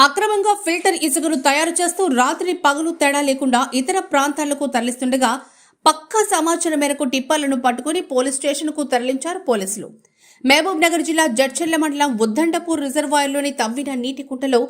అక్రమంగా ఫిల్టర్ ఇసుకను తయారు చేస్తూ రాత్రి పగలు తేడా లేకుండా ఇతర ప్రాంతాలకు తరలిస్తుండగా పక్కా సమాచారం మేరకు టిప్పర్లను పట్టుకుని పోలీస్ స్టేషన్కు తరలించారు పోలీసులు. మహబూబ్ నగర్ జిల్లా జడ్చర్ల మండలం ఉద్దండపూర్ రిజర్వాయర్లోని తవ్విన నీటి కుంటలో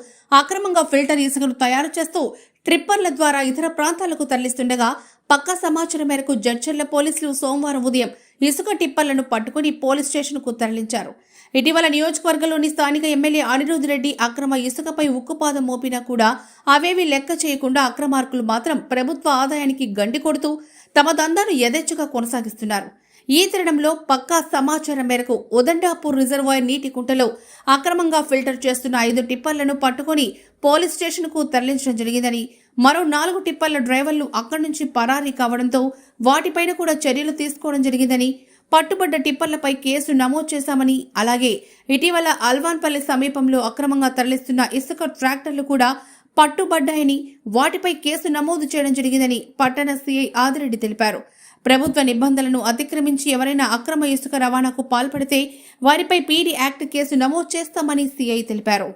అక్రమంగా ఫిల్టర్ ఇసుకను తయారు చేస్తూ ట్రిప్పర్ల ద్వారా ఇతర ప్రాంతాలకు తరలిస్తుండగా పక్కా సమాచారం మేరకు జడ్చర్ల పోలీసులు సోమవారం ఉదయం ఇసుక టిప్పర్లను పట్టుకుని పోలీస్ స్టేషన్కు తరలించారు. ఇటీవల నియోజకవర్గంలోని స్థానిక ఎమ్మెల్యే అనిరుద్ రెడ్డి అక్రమ ఇసుకపై ఉక్కుపాదం మోపినా కూడా అవేవి లెక్క చేయకుండా అక్రమార్కులు మాత్రం ప్రభుత్వ ఆదాయానికి గండి కొడుతూ తమ దందాను యథేచ్ఛగా కొనసాగిస్తున్నారు. ఈ తరుణంలో పక్కా సమాచారం మేరకు ఉదండాపూర్ రిజర్వాయర్ నీటి కుంటలో అక్రమంగా ఫిల్టర్ చేస్తున్న 5 టిప్పర్లను పట్టుకుని పోలీస్ స్టేషన్కు తరలించడం జరిగిందని, మరో 4 టిప్పర్ల డ్రైవర్లు అక్కడి నుంచి పరారీ కావడంతో వాటిపైన కూడా చర్యలు తీసుకోవడం జరిగిందని, పట్టుబడ్డ టిప్పర్లపై కేసు నమోదు చేశామని, అలాగే ఇటీవల అల్వాన్పల్లి సమీపంలో అక్రమంగా తరలిస్తున్న ఇసుక ట్రాక్టర్లు కూడా పట్టుబడ్డాయని, వాటిపై కేసు నమోదు చేయడం జరిగిందని పట్టణ సీఐ ఆదిరెడ్డి తెలిపారు. ప్రభుత్వ నిబంధనలను అతిక్రమించి ఎవరైనా అక్రమ ఇసుక రవాణాకు పాల్పడితే వారిపై పీడీ యాక్ట్ కేసు నమోదు చేస్తామని సీఐ తెలిపారు.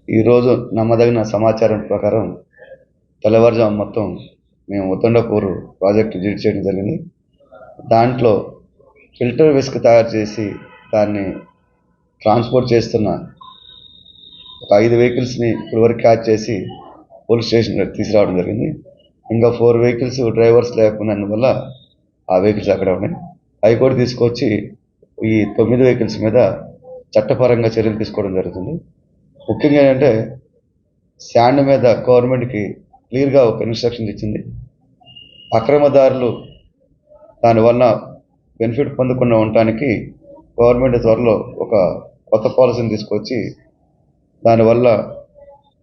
ఈరోజు నమ్మదగిన సమాచారం ప్రకారం తెల్లవారుజాము మొత్తం మేము ఉద్దండపూర్ ప్రాజెక్టు విజిట్ చేయడం జరిగింది. దాంట్లో ఫిల్టర్ ఇసుక తయారు చేసి దాన్ని ట్రాన్స్పోర్ట్ చేస్తున్న ఒక 5 వెహికల్స్ని ఇప్పటివరకు క్యాచ్ చేసి పోలీస్ స్టేషన్ తీసుకురావడం జరిగింది. ఇంకా 4 వెహికల్స్ డ్రైవర్స్ లేకున్నందువల్ల ఆ వెహికల్స్ అక్కడ ఉన్నాయి. అవి కూడా తీసుకొచ్చి ఈ 9 వెహికల్స్ మీద చట్టపరంగా చర్యలు తీసుకోవడం జరుగుతుంది. ముఖ్యంగా ఏంటంటే శాండ్ మీద గవర్నమెంట్కి క్లియర్గా ఒక ఇన్స్ట్రక్షన్ ఇచ్చింది. అక్రమదారులు దానివల్ల బెనిఫిట్ పొందకుండా ఉండటానికి గవర్నమెంట్ త్వరలో ఒక కొత్త పాలసీని తీసుకొచ్చి దానివల్ల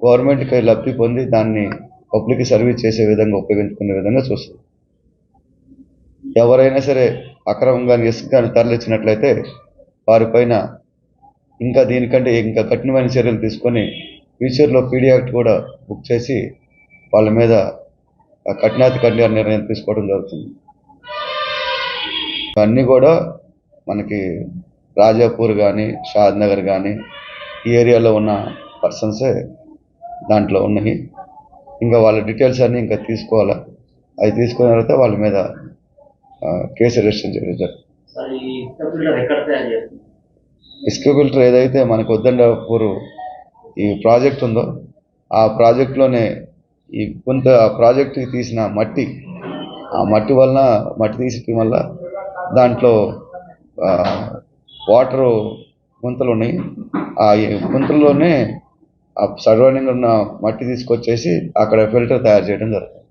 గవర్నమెంట్కి లబ్ధి పొంది దాన్ని పబ్లిక్ సర్వీస్ చేసే విధంగా ఉపయోగించుకునే విధంగా చూస్తుంది. ఎవరైనా సరే అక్రమంగా ఇసుక తరలించినట్లయితే వారిపైన ఇంకా దీనికంటే ఇంకా కఠినమైన చర్యలు తీసుకొని ఫ్యూచర్లో పీడీ యాక్ట్ కూడా బుక్ చేసి వాళ్ళ మీద కఠినాతి కఠిన నిర్ణయం తీసుకోవడం జరుగుతుంది. అన్నీ కూడా మనకి రాజాపూర్ కానీ షాద్ నగర్ కానీ ఈ ఏరియాలో ఉన్న పర్సన్సే దాంట్లో ఉన్నాయి. ఇంకా వాళ్ళ డీటెయిల్స్ అన్నీ ఇంకా తీసుకోవాలా. అవి తీసుకున్న తర్వాత వాళ్ళ మీద కేసు రిజిస్టర్ చేయడం. ఇసుక ఫిల్టర్ ఏదైతే మనకు ఉద్దండపూర్ ఈ ప్రాజెక్ట్ ఉందో ఆ ప్రాజెక్ట్లోనే ఈ కొంత ప్రాజెక్ట్కి తీసిన మట్టి, ఆ మట్టి వలన మట్టి తీసడం వల్ల దాంట్లో వాటరు గుంతలు ఉన్నాయి. ఆ గుంతల్లోనే ఆ సరౌండింగ్ ఉన్న మట్టి తీసుకొచ్చేసి అక్కడ ఫిల్టర్ తయారు చేయడం జరుగుతుంది.